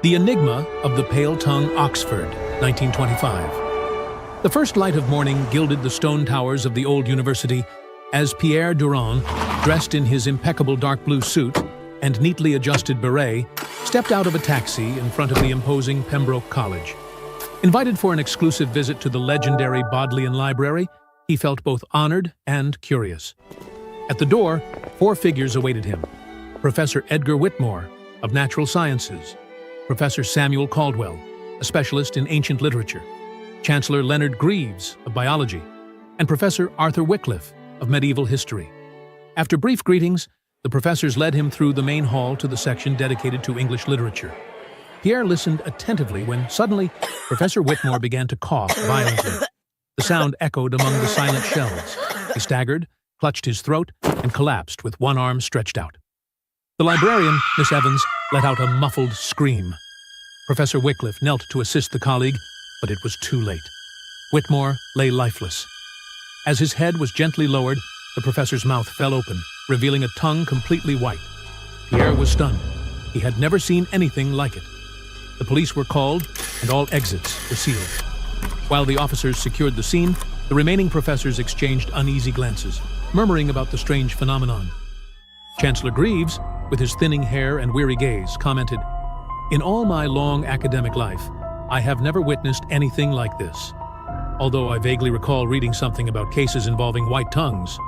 The Enigma of the Pale Tongue, Oxford, 1925. The first light of morning gilded the stone towers of the old university as Pierre Durand, dressed in his impeccable dark blue suit and neatly adjusted beret, stepped out of a taxi in front of the imposing Pembroke College. Invited for an exclusive visit to the legendary Bodleian Library, he felt both honored and curious. At the door, 4 figures awaited him: Professor Edgar Whitmore of Natural Sciences, Professor Samuel Caldwell, a specialist in ancient literature, Chancellor Leonard Greaves of Biology, and Professor Arthur Wycliffe of Medieval History. After brief greetings, the professors led him through the main hall to the section dedicated to English literature. Pierre listened attentively when suddenly Professor Whitmore began to cough violently. The sound echoed among the silent shelves. He staggered, clutched his throat, and collapsed with one arm stretched out. The librarian, Miss Evans, let out a muffled scream. Professor Wycliffe knelt to assist the colleague, but it was too late. Whitmore lay lifeless. As his head was gently lowered, the professor's mouth fell open, revealing a tongue completely white. Pierre was stunned. He had never seen anything like it. The police were called, and all exits were sealed. While the officers secured the scene, the remaining professors exchanged uneasy glances, murmuring about the strange phenomenon. Chancellor Greaves, with his thinning hair and weary gaze, commented, "In all my long academic life, I have never witnessed anything like this, although I vaguely recall reading something about cases involving white tongues."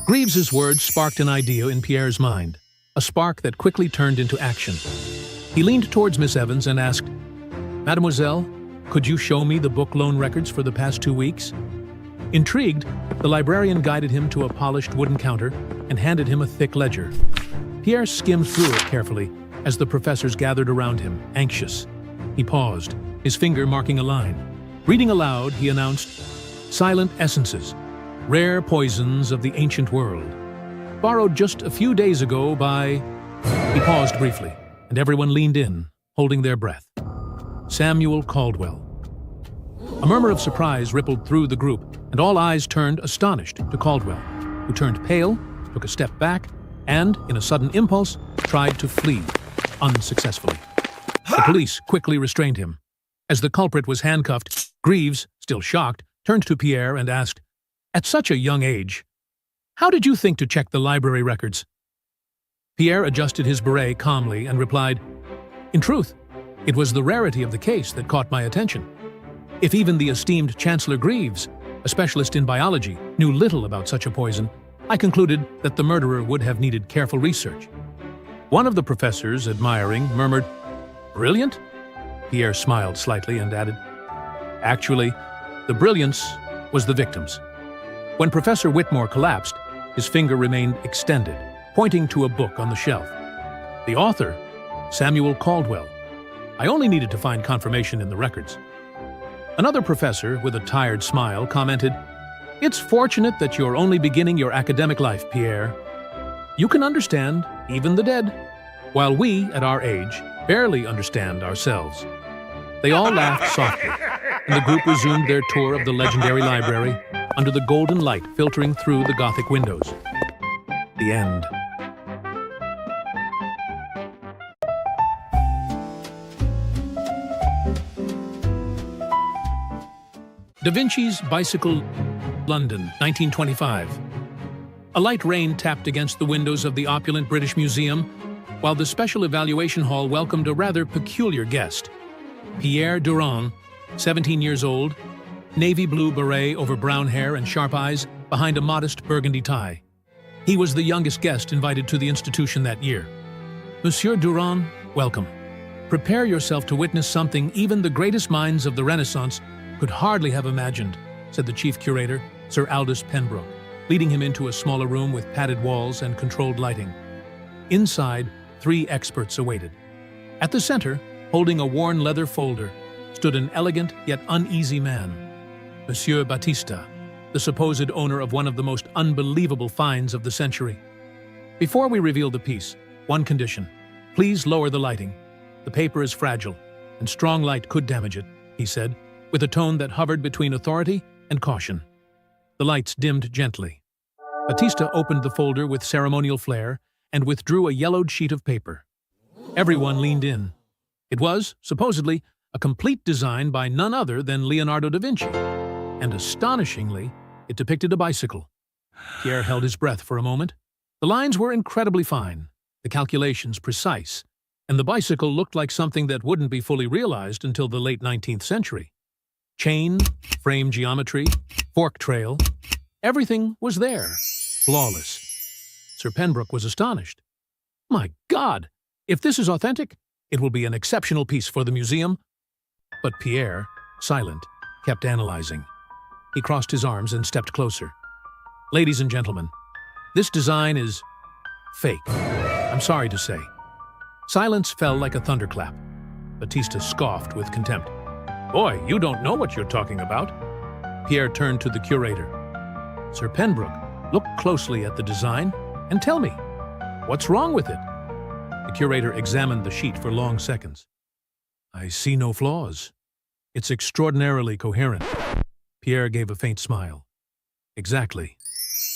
Greaves's words sparked an idea in Pierre's mind, a spark that quickly turned into action. He leaned towards Miss Evans and asked, "Mademoiselle, could you show me the book loan records for the past 2 weeks?" Intrigued, the librarian guided him to a polished wooden counter and handed him a thick ledger. Pierre skimmed through it carefully as the professors gathered around him, anxious. He paused, his finger marking a line. Reading aloud, he announced, "Silent essences, rare poisons of the ancient world. Borrowed just a few days ago by..." He paused briefly, and everyone leaned in, holding their breath. "Samuel Caldwell." A murmur of surprise rippled through the group, and all eyes turned astonished to Caldwell, who turned pale, took a step back, and, in a sudden impulse, tried to flee, unsuccessfully. The police quickly restrained him. As the culprit was handcuffed, Greaves, still shocked, turned to Pierre and asked, "At such a young age, how did you think to check the library records?" Pierre adjusted his beret calmly and replied, "In truth, it was the rarity of the case that caught my attention. If even the esteemed Chancellor Greaves, a specialist in biology, knew little about such a poison, I concluded that the murderer would have needed careful research." One of the professors, admiring, murmured, "Brilliant?" Pierre smiled slightly and added, "Actually, the brilliance was the victim's." When Professor Whitmore collapsed, his finger remained extended, pointing to a book on the shelf. "The author, Samuel Caldwell. I only needed to find confirmation in the records." Another professor, with a tired smile, commented, "It's fortunate that you're only beginning your academic life, Pierre. You can understand even the dead, while we, at our age, barely understand ourselves." They all laughed softly, and the group resumed their tour of the legendary library under the golden light filtering through the Gothic windows. The end. Da Vinci's Bicycle, London, 1925. A light rain tapped against the windows of the opulent British Museum, while the special evaluation hall welcomed a rather peculiar guest. Pierre Durand, 17 years old, navy blue beret over brown hair and sharp eyes behind a modest burgundy tie. He was the youngest guest invited to the institution that year. "Monsieur Durand, welcome. Prepare yourself to witness something even the greatest minds of the Renaissance could hardly have imagined," said the chief curator, Sir Aldous Pembroke, leading him into a smaller room with padded walls and controlled lighting. Inside, 3 experts awaited. At the center, holding a worn leather folder, stood an elegant yet uneasy man, Monsieur Battista, the supposed owner of one of the most unbelievable finds of the century. "Before we reveal the piece, one condition. Please lower the lighting. The paper is fragile, and strong light could damage it," he said, with a tone that hovered between authority and caution. The lights dimmed gently. Battista opened the folder with ceremonial flair and withdrew a yellowed sheet of paper. Everyone leaned in. It was, supposedly, a complete design by none other than Leonardo da Vinci, and astonishingly, it depicted a bicycle. Pierre held his breath for a moment. The lines were incredibly fine, the calculations precise, and the bicycle looked like something that wouldn't be fully realized until the late 19th century. Chain, frame geometry, fork trail, everything was there, flawless. Sir Pembroke was astonished. My God! If this is authentic, it will be an exceptional piece for the museum. But Pierre, silent, kept analyzing. He crossed his arms and stepped closer. Ladies and gentlemen, this design is fake. I'm sorry to say. Silence fell like a thunderclap. Batista scoffed with contempt. Boy, you don't know what you're talking about. Pierre turned to the curator. Sir Pembroke, look closely at the design and tell me, what's wrong with it? The curator examined the sheet for long seconds. I see no flaws. It's extraordinarily coherent. Pierre gave a faint smile. Exactly.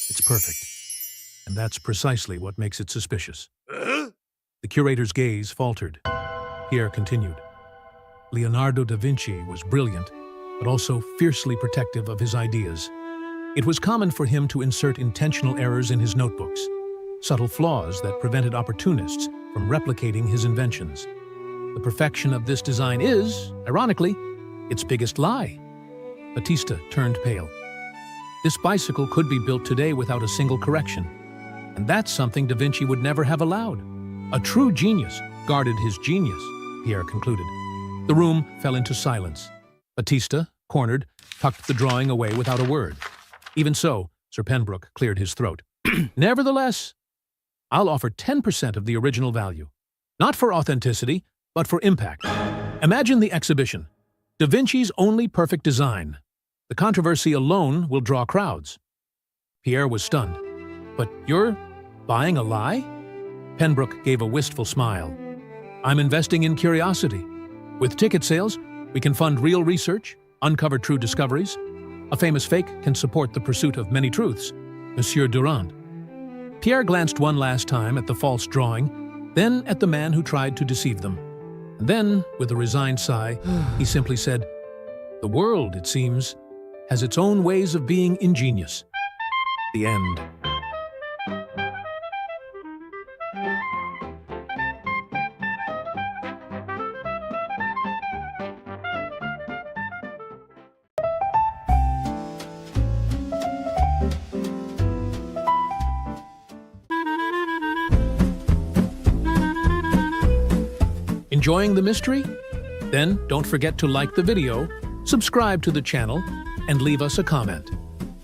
It's perfect. And that's precisely what makes it suspicious. The curator's gaze faltered. Pierre continued. Leonardo da Vinci was brilliant, but also fiercely protective of his ideas. It was common for him to insert intentional errors in his notebooks, subtle flaws that prevented opportunists from replicating his inventions. The perfection of this design is, ironically, its biggest lie. Batista turned pale. This bicycle could be built today without a single correction, and that's something da Vinci would never have allowed. A true genius guarded his genius, Pierre concluded. The room fell into silence. Batista, cornered, tucked the drawing away without a word. Even so, Sir Pembroke cleared his throat. Nevertheless, I'll offer 10% of the original value. Not for authenticity, but for impact. Imagine the exhibition. Da Vinci's only perfect design. The controversy alone will draw crowds. Pierre was stunned. But you're buying a lie? Pembroke gave a wistful smile. I'm investing in curiosity. With ticket sales, we can fund real research, uncover true discoveries. A famous fake can support the pursuit of many truths. Monsieur Durand. Pierre glanced one last time at the false drawing, then at the man who tried to deceive them. And then, with a resigned sigh, he simply said, The world, it seems, has its own ways of being ingenious. The end. Enjoying the mystery? Then don't forget to like the video, subscribe to the channel, and leave us a comment.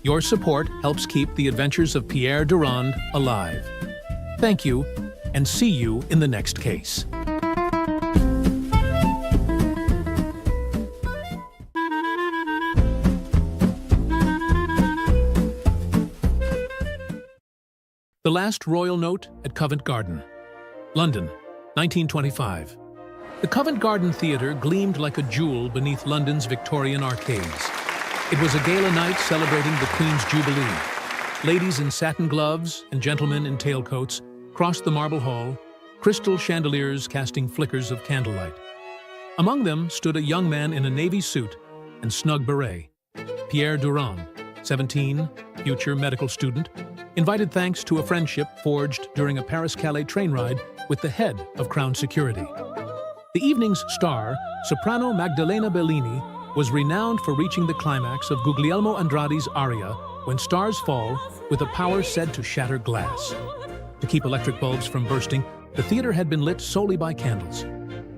Your support helps keep the adventures of Pierre Durand alive. Thank you, and see you in the next case. The Last Royal Note at Covent Garden, London, 1925. The Covent Garden Theatre gleamed like a jewel beneath London's Victorian arcades. It was a gala night celebrating the Queen's Jubilee. Ladies in satin gloves and gentlemen in tailcoats crossed the marble hall, crystal chandeliers casting flickers of candlelight. Among them stood a young man in a navy suit and snug beret. Pierre Durand, 17, future medical student, invited thanks to a friendship forged during a Paris-Calais train ride with the head of Crown Security. The evening's star, soprano Magdalena Bellini, was renowned for reaching the climax of Guglielmo Andrade's aria, When Stars Fall, with a power said to shatter glass. To keep electric bulbs from bursting, the theater had been lit solely by candles.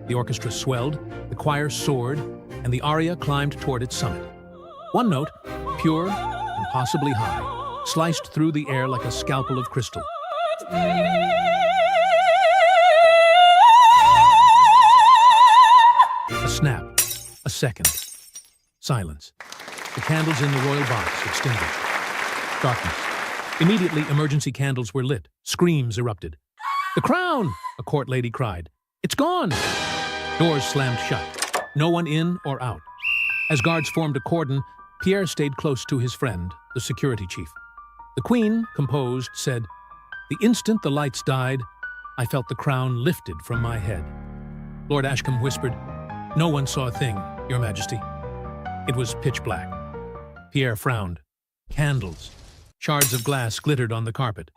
The orchestra swelled, the choir soared, and the aria climbed toward its summit. One note, pure and possibly high, sliced through the air like a scalpel of crystal. A snap, a second, silence. The candles in the royal box extinguished. Darkness. Immediately, emergency candles were lit. Screams erupted. The crown! A court lady cried. It's gone! Doors slammed shut. No one in or out. As guards formed a cordon, Pierre stayed close to his friend, the security chief. The Queen, composed, said, The instant the lights died, I felt the crown lifted from my head. Lord Ashcombe whispered. "No one saw a thing, Your Majesty." It was pitch black. Pierre frowned. Candles. Shards of glass glittered on the carpet.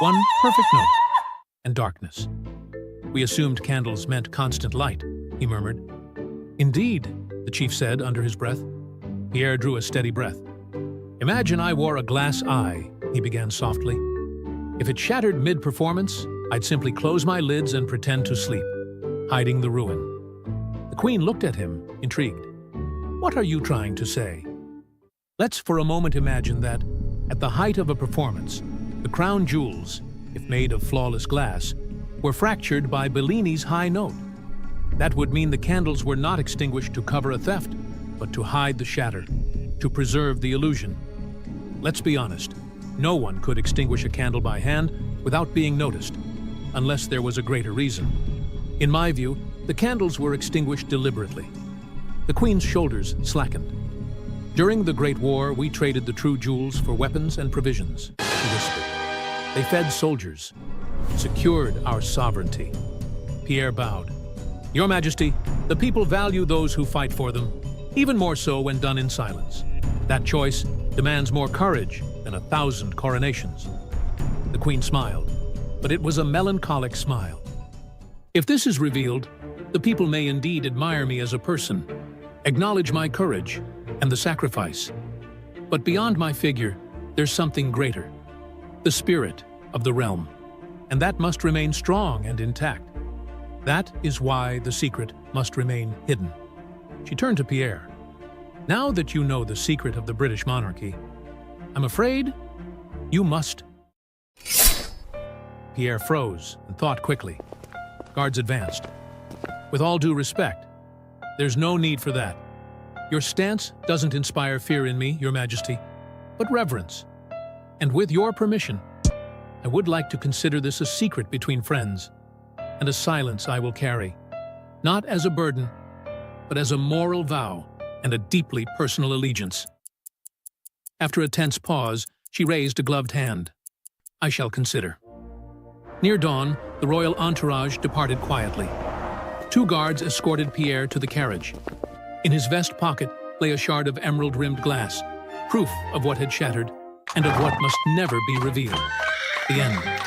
One perfect note. And darkness. "We assumed candles meant constant light," he murmured. "Indeed," the chief said under his breath. Pierre drew a steady breath. "Imagine I wore a glass eye," he began softly. "If it shattered mid-performance, I'd simply close my lids and pretend to sleep, hiding the ruin." The Queen looked at him, intrigued. "What are you trying to say?" Let's for a moment imagine that, at the height of a performance, the crown jewels, if made of flawless glass, were fractured by Bellini's high note. That would mean the candles were not extinguished to cover a theft, but to hide the shatter, to preserve the illusion. Let's be honest, no one could extinguish a candle by hand without being noticed, unless there was a greater reason. In my view, the candles were extinguished deliberately. The Queen's shoulders slackened. "During the Great War, we traded the true jewels for weapons and provisions," he whispered. "They fed soldiers, secured our sovereignty." Pierre bowed. "Your Majesty, the people value those who fight for them, even more so when done in silence. That choice demands more courage than 1,000 coronations." The Queen smiled, but it was a melancholic smile. "If this is revealed, the people may indeed admire me as a person, acknowledge my courage and the sacrifice. But beyond my figure, there's something greater, the spirit of the realm, and that must remain strong and intact. That is why the secret must remain hidden." She turned to Pierre. "Now that you know the secret of the British monarchy, I'm afraid you must." Pierre froze and thought quickly. Guards advanced. "With all due respect, there's no need for that. Your stance doesn't inspire fear in me, Your Majesty, but reverence. And with your permission, I would like to consider this a secret between friends, and a silence I will carry, not as a burden, but as a moral vow and a deeply personal allegiance." After a tense pause, she raised a gloved hand. "I shall consider." Near dawn, the royal entourage departed quietly. 2 guards escorted Pierre to the carriage. In his vest pocket lay a shard of emerald-rimmed glass, proof of what had shattered and of what must never be revealed. The end.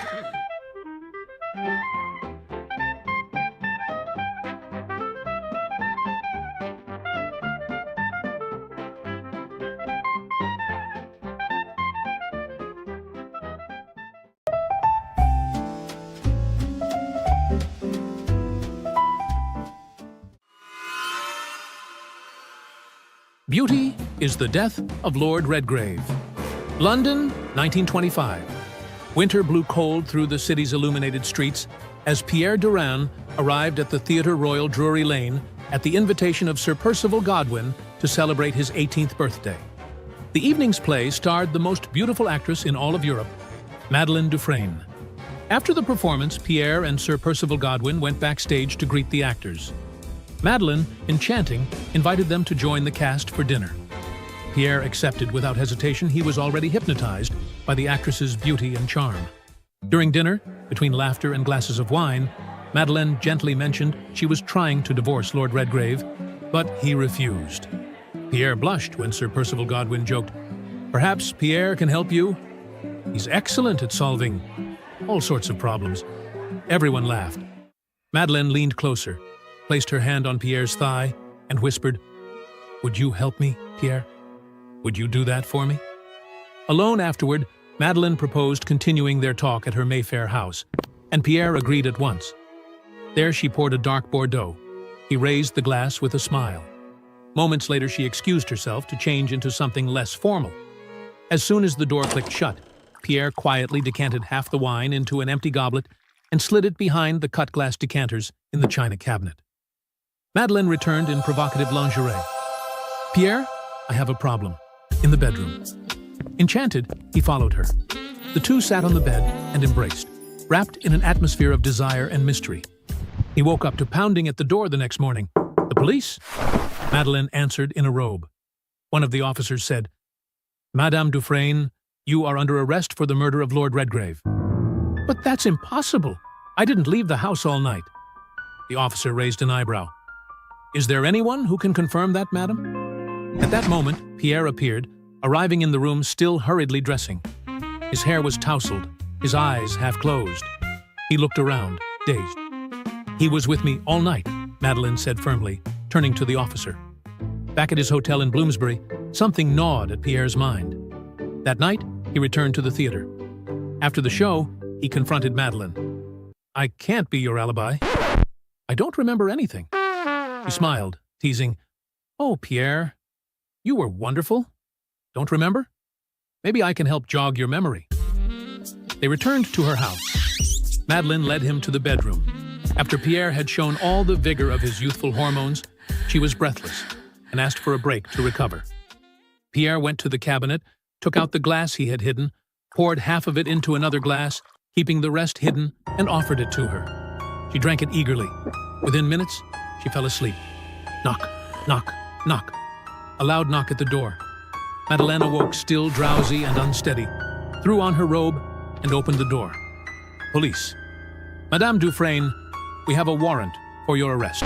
Beauty is the Death of Lord Redgrave. London, 1925. Winter blew cold through the city's illuminated streets as Pierre Durand arrived at the Theatre Royal Drury Lane at the invitation of Sir Percival Godwin to celebrate his 18th birthday. The evening's play starred the most beautiful actress in all of Europe, Madeleine Dufresne. After the performance, Pierre and Sir Percival Godwin went backstage to greet the actors. Madeleine, enchanting, invited them to join the cast for dinner. Pierre accepted without hesitation. He was already hypnotized by the actress's beauty and charm. During dinner, between laughter and glasses of wine, Madeleine gently mentioned she was trying to divorce Lord Redgrave, but he refused. Pierre blushed when Sir Percival Godwin joked, "Perhaps Pierre can help you? He's excellent at solving all sorts of problems." Everyone laughed. Madeleine leaned closer, placed her hand on Pierre's thigh, and whispered, "Would you help me, Pierre? Would you do that for me?" Alone afterward, Madeleine proposed continuing their talk at her Mayfair house, and Pierre agreed at once. There she poured a dark Bordeaux. He raised the glass with a smile. Moments later, she excused herself to change into something less formal. As soon as the door clicked shut, Pierre quietly decanted half the wine into an empty goblet and slid it behind the cut-glass decanters in the china cabinet. Madeleine returned in provocative lingerie. "Pierre, I have a problem." In the bedroom. Enchanted, he followed her. The two sat on the bed and embraced, wrapped in an atmosphere of desire and mystery. He woke up to pounding at the door the next morning. "The police?" Madeleine answered in a robe. One of the officers said, "Madame Dufresne, you are under arrest for the murder of Lord Redgrave." "But that's impossible. I didn't leave the house all night." The officer raised an eyebrow. "Is there anyone who can confirm that, madam?" At that moment, Pierre appeared, arriving in the room still hurriedly dressing. His hair was tousled, his eyes half closed. He looked around, dazed. "He was with me all night," Madeleine said firmly, turning to the officer. Back at his hotel in Bloomsbury, something gnawed at Pierre's mind. That night, he returned to the theater. After the show, he confronted Madeleine. "I can't be your alibi. I don't remember anything." She smiled, teasing, "Oh, Pierre, you were wonderful. Don't remember? Maybe I can help jog your memory." They returned to her house. Madeleine led him to the bedroom. After Pierre had shown all the vigor of his youthful hormones, she was breathless and asked for a break to recover. Pierre went to the cabinet, took out the glass he had hidden, poured half of it into another glass, keeping the rest hidden, and offered it to her. She drank it eagerly. Within minutes, she fell asleep. Knock, knock, knock. A loud knock at the door. Madeleine awoke still drowsy and unsteady, threw on her robe, and opened the door. "Police. Madame Dufresne, we have a warrant for your arrest."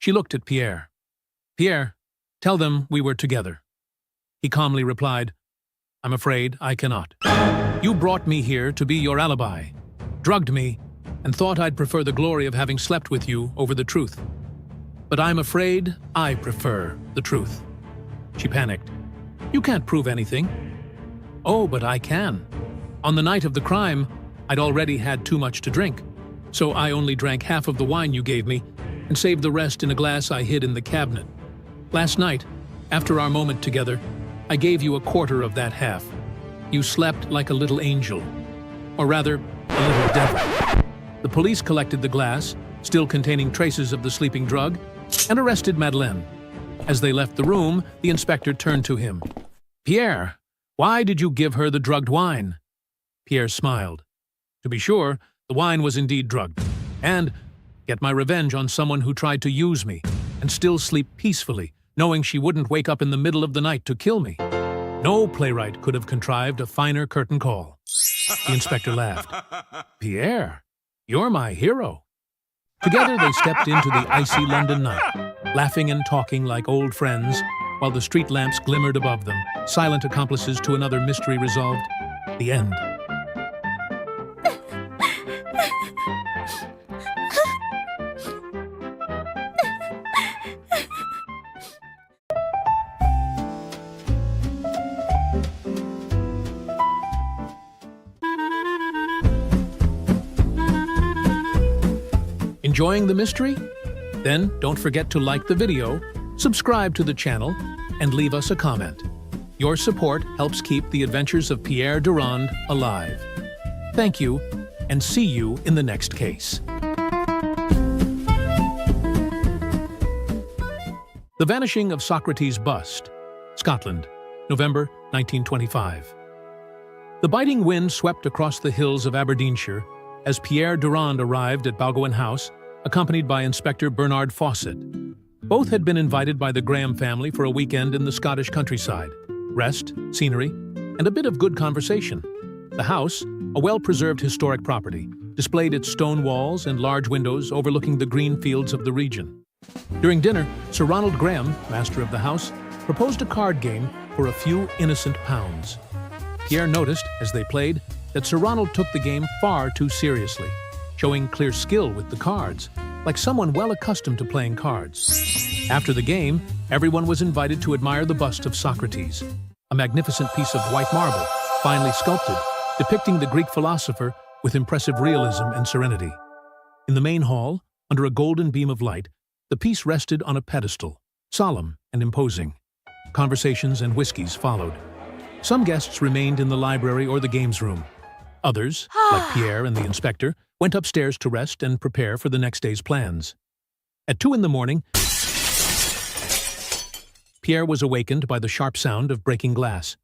She looked at Pierre. "Pierre, tell them we were together." He calmly replied, "I'm afraid I cannot. You brought me here to be your alibi, drugged me, and thought I'd prefer the glory of having slept with you over the truth. But I'm afraid I prefer the truth." She panicked. "You can't prove anything." "Oh, but I can. On the night of the crime, I'd already had too much to drink, so I only drank half of the wine you gave me and saved the rest in a glass I hid in the cabinet. Last night, after our moment together, I gave you a quarter of that half. You slept like a little angel, or rather, a little devil." The police collected the glass, still containing traces of the sleeping drug, and arrested Madeleine. As they left the room, the inspector turned to him. "Pierre, why did you give her the drugged wine?" Pierre smiled. "To be sure, the wine was indeed drugged, and get my revenge on someone who tried to use me, and still sleep peacefully, knowing she wouldn't wake up in the middle of the night to kill me. No playwright could have contrived a finer curtain call." The inspector laughed. "Pierre, you're my hero." Together they stepped into the icy London night, laughing and talking like old friends, while the street lamps glimmered above them, silent accomplices to another mystery resolved. The end. Enjoying the mystery? Then don't forget to like the video, subscribe to the channel, and leave us a comment. Your support helps keep the adventures of Pierre Durand alive. Thank you, and see you in the next case. The Vanishing of Socrates' Bust, Scotland, November 1925. The biting wind swept across the hills of Aberdeenshire as Pierre Durand arrived at Balgowan House, accompanied by Inspector Bernard Fawcett. Both had been invited by the Graham family for a weekend in the Scottish countryside. Rest, scenery, and a bit of good conversation. The house, a well-preserved historic property, displayed its stone walls and large windows overlooking the green fields of the region. During dinner, Sir Ronald Graham, master of the house, proposed a card game for a few innocent pounds. Pierre noticed, as they played, that Sir Ronald took the game far too seriously, showing clear skill with the cards, like someone well accustomed to playing cards. After the game, everyone was invited to admire the bust of Socrates, a magnificent piece of white marble, finely sculpted, depicting the Greek philosopher with impressive realism and serenity. In the main hall, under a golden beam of light, the piece rested on a pedestal, solemn and imposing. Conversations and whiskies followed. Some guests remained in the library or the games room. Others, like Pierre and the inspector, went upstairs to rest and prepare for the next day's plans. At 2 in the morning, Pierre was awakened by the sharp sound of breaking glass.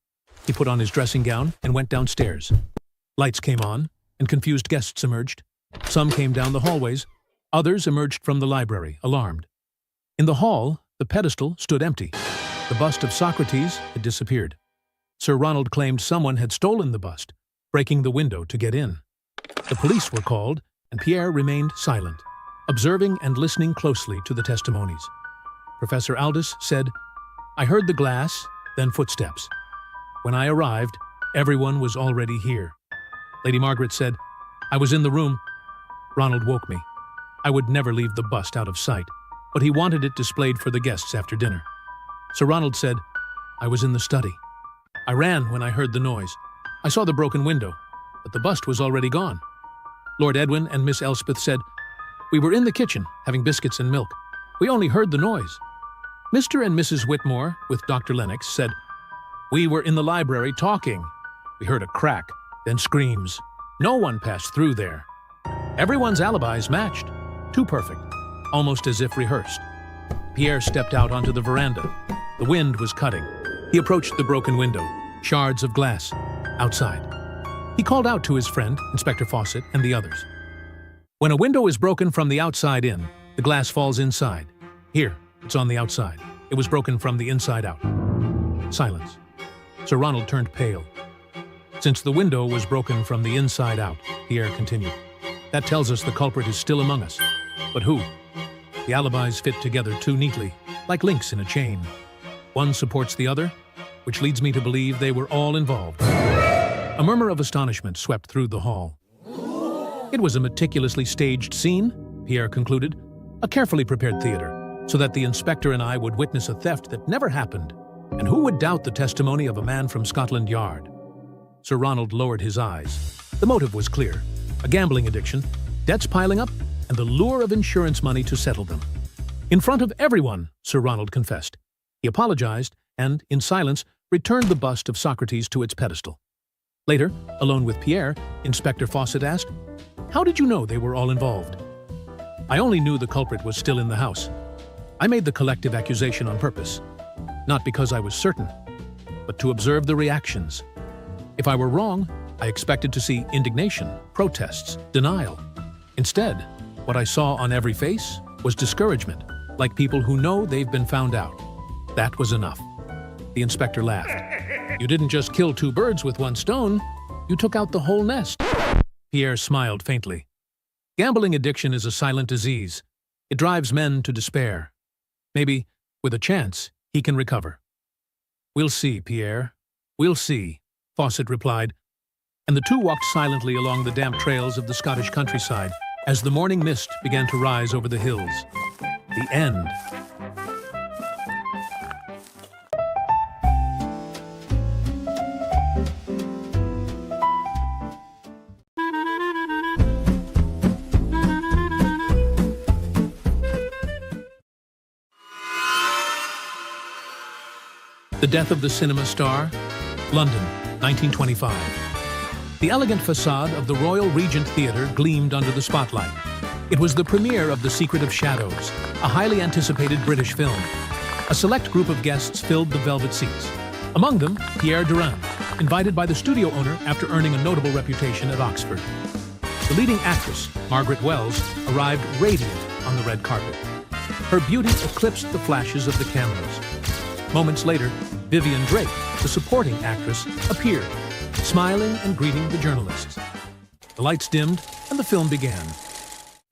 He put on his dressing gown and went downstairs. Lights came on, and confused guests emerged. Some came down the hallways. Others emerged from the library, alarmed. In the hall, the pedestal stood empty. The bust of Socrates had disappeared. Sir Ronald claimed someone had stolen the bust, breaking the window to get in. The police were called, and Pierre remained silent, observing and listening closely to the testimonies. Professor Aldous said, "I heard the glass, then footsteps. When I arrived, everyone was already here." Lady Margaret said, "I was in the room. Ronald woke me. I would never leave the bust out of sight, but he wanted it displayed for the guests after dinner." Sir Ronald said, "I was in the study. I ran when I heard the noise. I saw the broken window, but the bust was already gone." Lord Edwin and Miss Elspeth said, "We were in the kitchen, having biscuits and milk. We only heard the noise." Mr. and Mrs. Whitmore, with Dr. Lennox, said, "We were in the library talking. We heard a crack, then screams. No one passed through there. Everyone's alibis matched. Too perfect, almost as if rehearsed." Pierre stepped out onto the veranda. The wind was cutting. He approached the broken window, shards of glass, outside. He called out to his friend, Inspector Fawcett, and the others. "When a window is broken from the outside in, the glass falls inside. Here, it's on the outside. It was broken from the inside out." Silence. Sir Ronald turned pale. "Since the window was broken from the inside out," Pierre continued, "that tells us the culprit is still among us. But who? The alibis fit together too neatly, like links in a chain. One supports the other, which leads me to believe they were all involved." A murmur of astonishment swept through the hall. It was a meticulously staged scene, Pierre concluded, a carefully prepared theater, so that the inspector and I would witness a theft that never happened. And who would doubt the testimony of a man from Scotland Yard? Sir Ronald lowered his eyes. The motive was clear: a gambling addiction, debts piling up, and the lure of insurance money to settle them. In front of everyone, Sir Ronald confessed. He apologized and, in silence, returned the bust of Socrates to its pedestal. Later, alone with Pierre, Inspector Fawcett asked, "How did you know they were all involved?" "I only knew the culprit was still in the house. I made the collective accusation on purpose, not because I was certain, but to observe the reactions. If I were wrong, I expected to see indignation, protests, denial. Instead, what I saw on every face was discouragement, like people who know they've been found out. That was enough." The inspector laughed. "You didn't just kill two birds with one stone, you took out the whole nest." Pierre smiled faintly. "Gambling addiction is a silent disease. It drives men to despair. Maybe, with a chance, he can recover." "We'll see, Pierre. We'll see," Fawcett replied, and the two walked silently along the damp trails of the Scottish countryside as the morning mist began to rise over the hills. The end. The Death of the Cinema Star, London, 1925. The elegant facade of the Royal Regent Theatre gleamed under the spotlight. It was the premiere of The Secret of Shadows, a highly anticipated British film. A select group of guests filled the velvet seats. Among them, Pierre Durand, invited by the studio owner after earning a notable reputation at Oxford. The leading actress, Margaret Wells, arrived radiant on the red carpet. Her beauty eclipsed the flashes of the cameras. Moments later, Vivian Drake, the supporting actress, appeared, smiling and greeting the journalists. The lights dimmed, and the film began.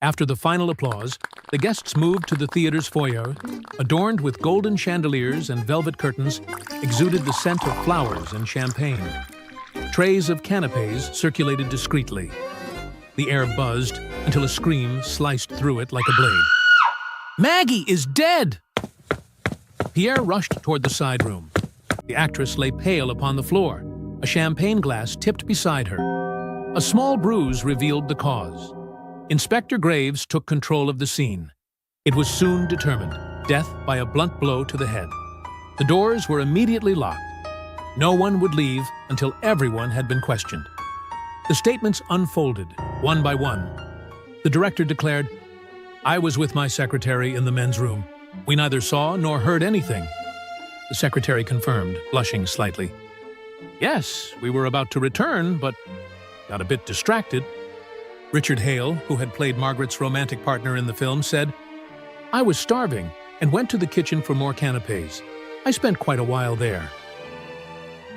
After the final applause, the guests moved to the theater's foyer, adorned with golden chandeliers and velvet curtains, exuded the scent of flowers and champagne. Trays of canapes circulated discreetly. The air buzzed until a scream sliced through it like a blade. "Maggie is dead!" Pierre rushed toward the side room. The actress lay pale upon the floor, a champagne glass tipped beside her. A small bruise revealed the cause. Inspector Graves took control of the scene. It was soon determined: death by a blunt blow to the head. The doors were immediately locked. No one would leave until everyone had been questioned. The statements unfolded, one by one. The director declared, "I was with my secretary in the men's room. We neither saw nor heard anything." The secretary confirmed, blushing slightly. "Yes, we were about to return, but got a bit distracted." Richard Hale, who had played Margaret's romantic partner in the film, said, "I was starving and went to the kitchen for more canapes. I spent quite a while there."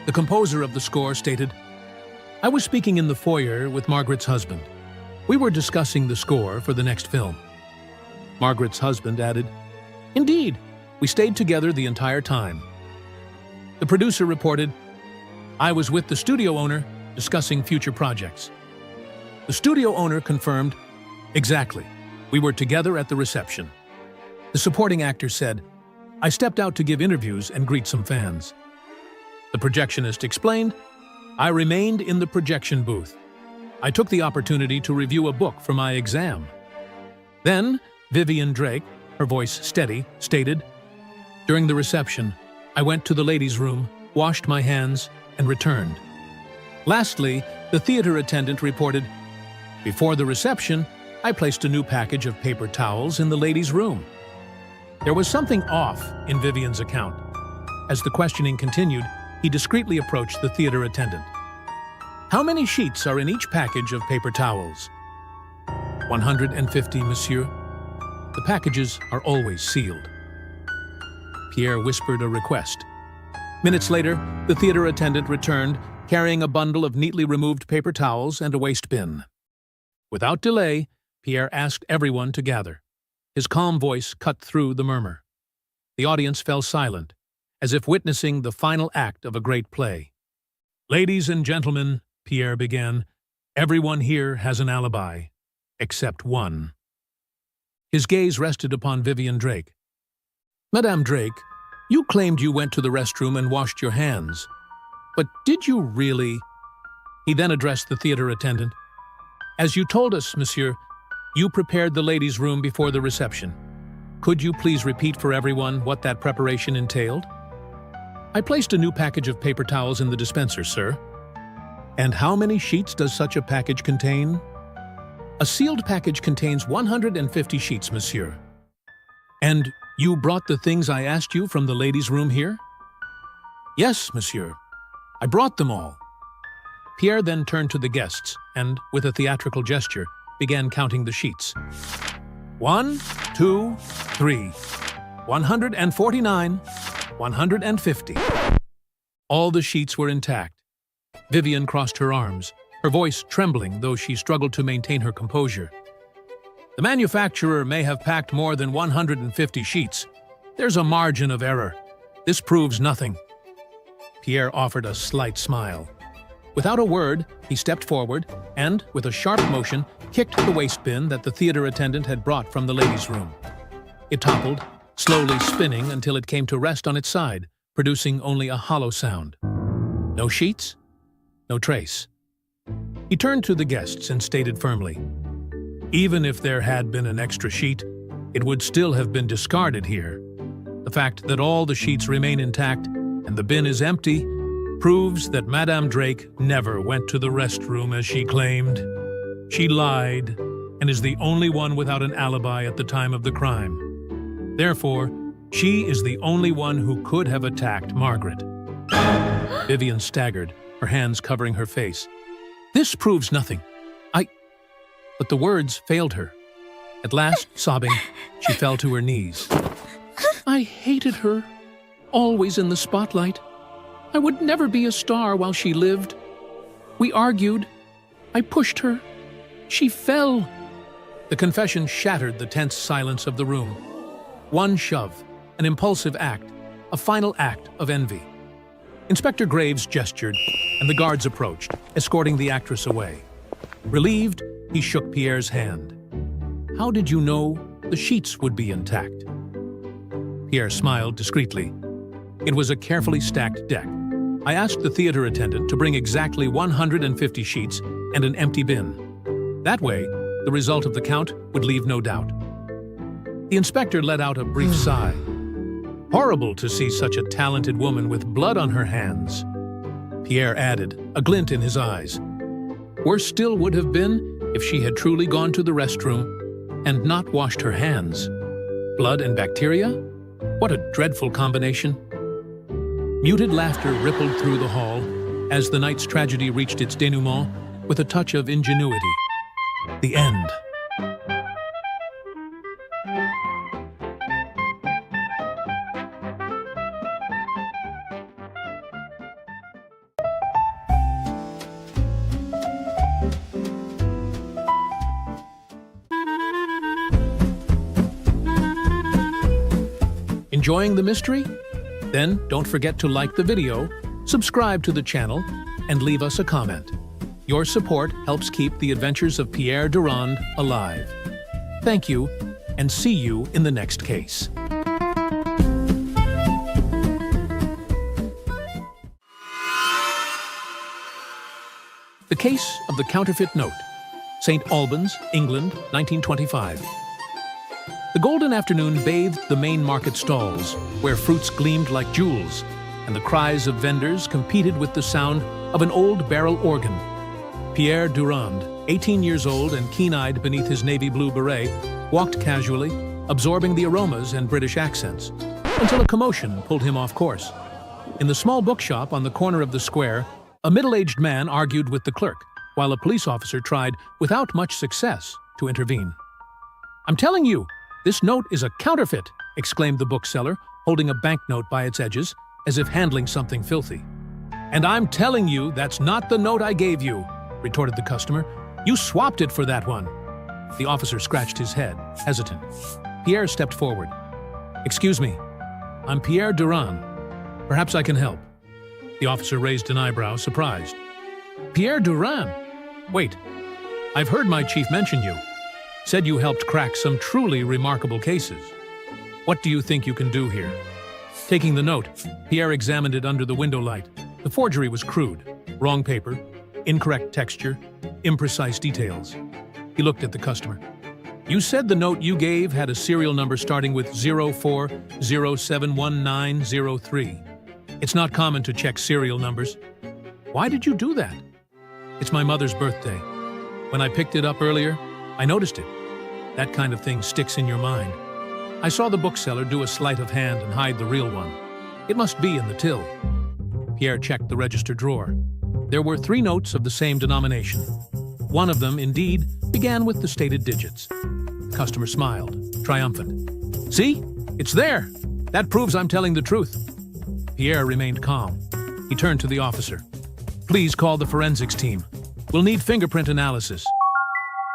The composer of the score stated, "I was speaking in the foyer with Margaret's husband. We were discussing the score for the next film. Margaret's husband added, "Indeed, we stayed together the entire time." The producer reported, "I was with the studio owner discussing future projects." The studio owner confirmed, "Exactly. We were together at the reception." The supporting actor said, "I stepped out to give interviews and greet some fans." The projectionist explained, "I remained in the projection booth. I took the opportunity to review a book for my exam." Then, Vivian Drake, her voice steady, stated, "During the reception, I went to the ladies' room, washed my hands, and returned." Lastly, the theater attendant reported, "Before the reception, I placed a new package of paper towels in the ladies' room." There was something off in Vivian's account. As the questioning continued, he discreetly approached the theater attendant. "How many sheets are in each package of paper towels?" 150, monsieur. The packages are always sealed." Pierre whispered a request. Minutes later, the theater attendant returned, carrying a bundle of neatly removed paper towels and a waste bin. Without delay, Pierre asked everyone to gather. His calm voice cut through the murmur. The audience fell silent, as if witnessing the final act of a great play. "Ladies and gentlemen," Pierre began, "everyone here has an alibi, except one." His gaze rested upon Vivian Drake. "Madame Drake, you claimed you went to the restroom and washed your hands. But did you really?" He then addressed the theater attendant. "As you told us, monsieur, you prepared the ladies' room before the reception. Could you please repeat for everyone what that preparation entailed?" "I placed a new package of paper towels in the dispenser, sir." "And how many sheets does such a package contain?" "A sealed package contains 150 sheets, monsieur." "And you brought the things I asked you from the ladies' room here?" "Yes, monsieur. I brought them all." Pierre then turned to the guests and, with a theatrical gesture, began counting the sheets. 1, 2, 3, 149, 150. All the sheets were intact. Vivian crossed her arms, her voice trembling though she struggled to maintain her composure. "The manufacturer may have packed more than 150 sheets. There's a margin of error. This proves nothing." Pierre offered a slight smile. Without a word, he stepped forward and, with a sharp motion, kicked the waste bin that the theater attendant had brought from the ladies' room. It toppled, slowly spinning until it came to rest on its side, producing only a hollow sound. No sheets, no trace. He turned to the guests and stated firmly, "Even if there had been an extra sheet, it would still have been discarded here. The fact that all the sheets remain intact and the bin is empty proves that Madame Drake never went to the restroom as she claimed. She lied and is the only one without an alibi at the time of the crime. Therefore, she is the only one who could have attacked Margaret." Vivian staggered, her hands covering her face. "This proves nothing. But the words failed her. At last, sobbing, she fell to her knees. "I hated her, always in the spotlight. I would never be a star while she lived. We argued. I pushed her. She fell." The confession shattered the tense silence of the room. One shove, an impulsive act, a final act of envy. Inspector Graves gestured, and the guards approached, escorting the actress away. Relieved, he shook Pierre's hand. "How did you know the sheets would be intact?" Pierre smiled discreetly. "It was a carefully stacked deck. I asked the theater attendant to bring exactly 150 sheets and an empty bin. That way, the result of the count would leave no doubt." The inspector let out a brief sigh. "Horrible to see such a talented woman with blood on her hands." Pierre added, a glint in his eyes. "Worse still would have been if she had truly gone to the restroom and not washed her hands. Blood and bacteria? What a dreadful combination." Muted laughter rippled through the hall as the night's tragedy reached its denouement with a touch of ingenuity. The end. Enjoying the mystery? Then don't forget to like the video, subscribe to the channel, and leave us a comment. Your support helps keep the adventures of Pierre Durand alive. Thank you, and see you in the next case. The Case of the Counterfeit Note, St. Albans, England, 1925. The golden afternoon bathed the main market stalls, where fruits gleamed like jewels, and the cries of vendors competed with the sound of an old barrel organ. Pierre Durand, 18 years old and keen-eyed beneath his navy blue beret, walked casually, absorbing the aromas and British accents, until a commotion pulled him off course. In the small bookshop on the corner of the square, a middle-aged man argued with the clerk, while a police officer tried, without much success, to intervene. "I'm telling you, this note is a counterfeit!" exclaimed the bookseller, holding a banknote by its edges, as if handling something filthy. "And I'm telling you that's not the note I gave you," retorted the customer. "You swapped it for that one." The officer scratched his head, hesitant. Pierre stepped forward. "Excuse me, I'm Pierre Durand. Perhaps I can help." The officer raised an eyebrow, surprised. "Pierre Durand? Wait, I've heard my chief mention you. Said you helped crack some truly remarkable cases. What do you think you can do here?" Taking the note, Pierre examined it under the window light. The forgery was crude. Wrong paper, incorrect texture, imprecise details. He looked at the customer. "You said the note you gave had a serial number starting with 04071903. It's not common to check serial numbers. Why did you do that?" "It's my mother's birthday. When I picked it up earlier, I noticed it. That kind of thing sticks in your mind. I saw the bookseller do a sleight of hand and hide the real one. It must be in the till." Pierre checked the register drawer. There were 3 notes of the same denomination. One of them, indeed, began with the stated digits. The customer smiled, triumphant. "See? It's there! That proves I'm telling the truth." Pierre remained calm. He turned to the officer. "Please call the forensics team. We'll need fingerprint analysis."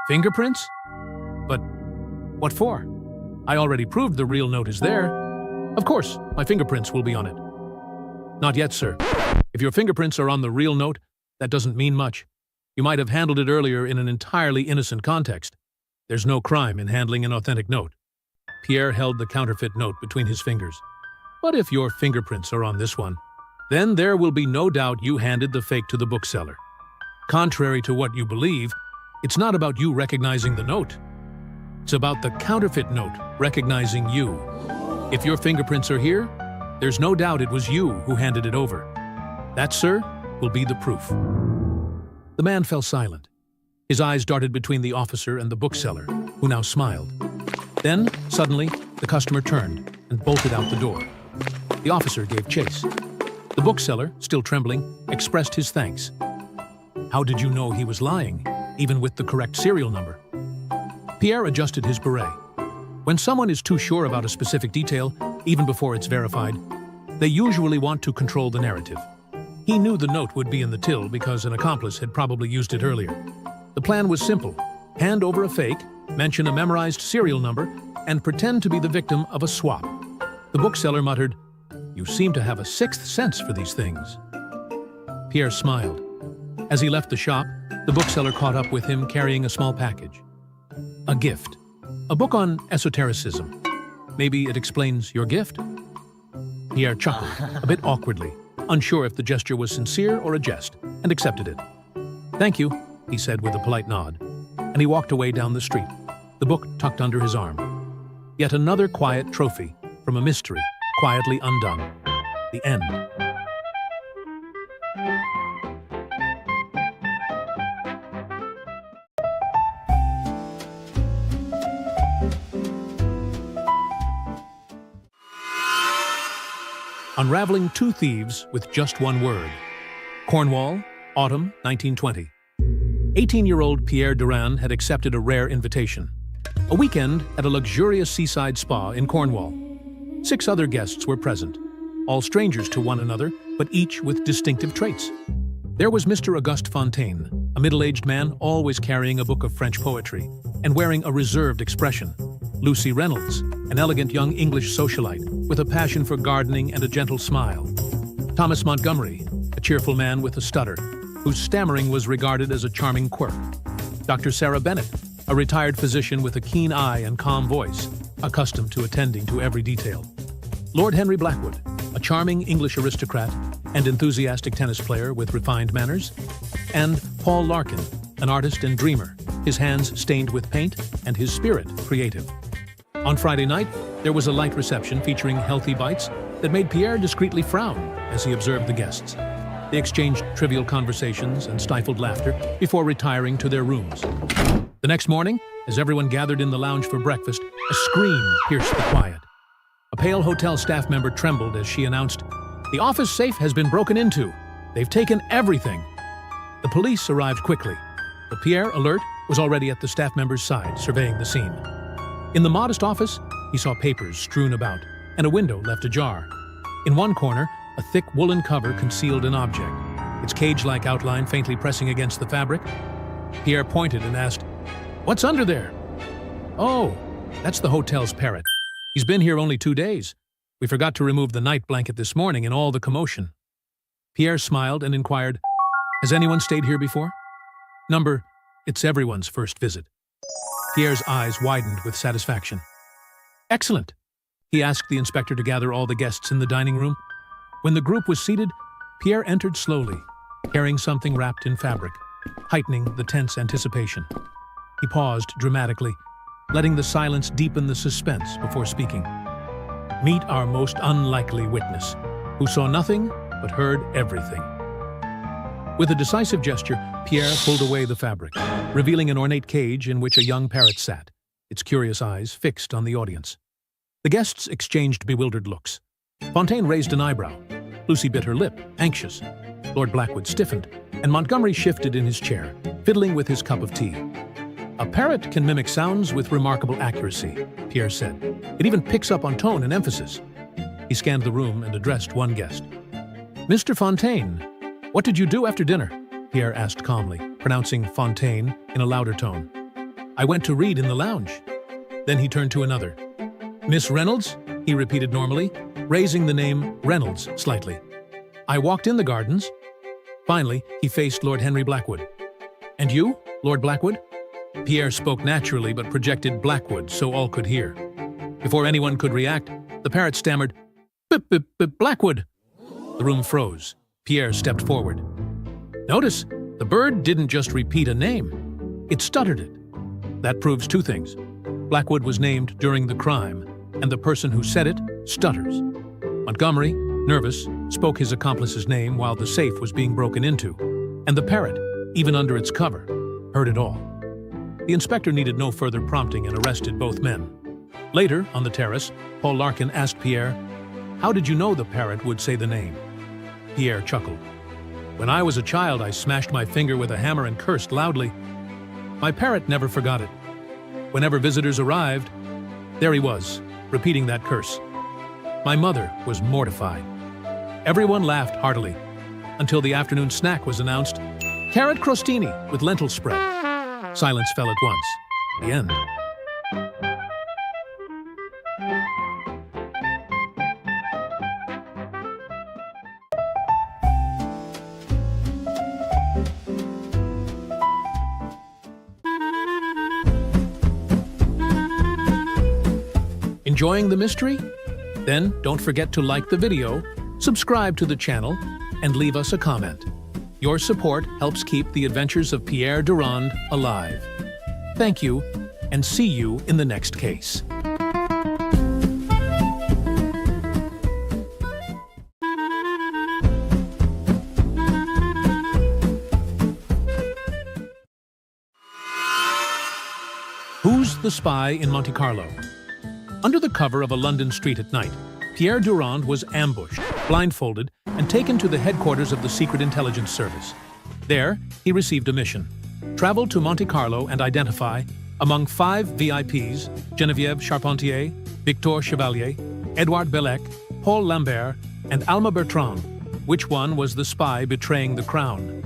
"Fingerprints? But what for? I already proved the real note is there." "Of course, my fingerprints will be on it." "Not yet, sir. If your fingerprints are on the real note, that doesn't mean much. You might have handled it earlier in an entirely innocent context. There's no crime in handling an authentic note." Pierre held the counterfeit note between his fingers. "But if your fingerprints are on this one, then there will be no doubt you handed the fake to the bookseller. Contrary to what you believe, it's not about you recognizing the note. It's about the counterfeit note recognizing you. If your fingerprints are here, there's no doubt it was you who handed it over. That, sir, will be the proof." The man fell silent. His eyes darted between the officer and the bookseller, who now smiled. Then, suddenly, the customer turned and bolted out the door. The officer gave chase. The bookseller, still trembling, expressed his thanks. "How did you know he was lying, even with the correct serial number?" Pierre adjusted his beret. When someone is too sure about a specific detail, even before it's verified, they usually want to control the narrative. He knew the note would be in the till because an accomplice had probably used it earlier. The plan was simple. Hand over a fake, mention a memorized serial number, and pretend to be the victim of a swap. The bookseller muttered, "You seem to have a sixth sense for these things." Pierre smiled. As he left the shop, the bookseller caught up with him carrying a small package. A gift. A book on esotericism. Maybe it explains your gift? Pierre chuckled, a bit awkwardly, unsure if the gesture was sincere or a jest, and accepted it. "Thank you," he said with a polite nod, and he walked away down the street, the book tucked under his arm. Yet another quiet trophy from a mystery quietly undone. The end. Unraveling 2 thieves with just one word. Cornwall, autumn 1920. 18-year-old Pierre Durand had accepted a rare invitation. A weekend at a luxurious seaside spa in Cornwall. 6 other guests were present, all strangers to one another, but each with distinctive traits. There was Mr. Auguste Fontaine, a middle-aged man always carrying a book of French poetry and wearing a reserved expression. Lucy Reynolds, an elegant young English socialite, with a passion for gardening and a gentle smile. Thomas Montgomery, a cheerful man with a stutter, whose stammering was regarded as a charming quirk. Dr. Sarah Bennett, a retired physician with a keen eye and calm voice, accustomed to attending to every detail. Lord Henry Blackwood, a charming English aristocrat and enthusiastic tennis player with refined manners. And Paul Larkin, an artist and dreamer, his hands stained with paint and his spirit creative. On Friday night, there was a light reception featuring healthy bites that made Pierre discreetly frown as he observed the guests. They exchanged trivial conversations and stifled laughter before retiring to their rooms. The next morning, as everyone gathered in the lounge for breakfast, a scream pierced the quiet. A pale hotel staff member trembled as she announced, "The office safe has been broken into. They've taken everything." The police arrived quickly, but Pierre, alert, was already at the staff member's side, surveying the scene. In the modest office, he saw papers strewn about and a window left ajar. In one corner, a thick woolen cover concealed an object, its cage-like outline faintly pressing against the fabric. Pierre pointed and asked, "What's under there?" "Oh, that's the hotel's parrot. He's been here only 2 days. We forgot to remove the night blanket this morning in all the commotion." Pierre smiled and inquired, "Has anyone stayed here before?" It's everyone's first visit." Pierre's eyes widened with satisfaction. "Excellent." He asked the inspector to gather all the guests in the dining room. When the group was seated, Pierre entered slowly, carrying something wrapped in fabric, heightening the tense anticipation. He paused dramatically, letting the silence deepen the suspense before speaking. "Meet our most unlikely witness, who saw nothing but heard everything." With a decisive gesture, Pierre pulled away the fabric, revealing an ornate cage in which a young parrot sat, its curious eyes fixed on the audience. The guests exchanged bewildered looks. Fontaine raised an eyebrow. Lucy bit her lip, anxious. Lord Blackwood stiffened, and Montgomery shifted in his chair, fiddling with his cup of tea. "A parrot can mimic sounds with remarkable accuracy," Pierre said. "It even picks up on tone and emphasis." He scanned the room and addressed one guest. "Mr. Fontaine, what did you do after dinner?" Pierre asked calmly, pronouncing Fontaine in a louder tone. "I went to read in the lounge." Then he turned to another. "Miss Reynolds?" he repeated normally, raising the name Reynolds slightly. "I walked in the gardens." Finally, he faced Lord Henry Blackwood. "And you, Lord Blackwood?" Pierre spoke naturally but projected Blackwood so all could hear. Before anyone could react, the parrot stammered, "Blackwood." The room froze. Pierre stepped forward. Notice, the bird didn't just repeat a name. It stuttered it. That proves two things. Blackwood was named during the crime, and the person who said it stutters. Montgomery, nervous, spoke his accomplice's name while the safe was being broken into, and the parrot, even under its cover, heard it all. The inspector needed no further prompting and arrested both men. Later, on the terrace, Paul Larkin asked Pierre, "How did you know the parrot would say the name?" Pierre chuckled. "When I was a child, I smashed my finger with a hammer and cursed loudly. My parrot never forgot it. Whenever visitors arrived, there he was, repeating that curse. My mother was mortified." Everyone laughed heartily, until the afternoon snack was announced, "Carrot crostini with lentil spread." Silence fell at once. The end. Enjoying the mystery? Then don't forget to like the video, subscribe to the channel, and leave us a comment. Your support helps keep the adventures of Pierre Durand alive. Thank you, and see you in the next case. Who's the Spy in Monte Carlo? Under the cover of a London street at night, Pierre Durand was ambushed, blindfolded, and taken to the headquarters of the Secret Intelligence Service. There, he received a mission: travel to Monte Carlo and identify, among 5 VIPs, Geneviève Charpentier, Victor Chevalier, Edouard Bellec, Paul Lambert, and Alma Bertrand, which one was the spy betraying the crown.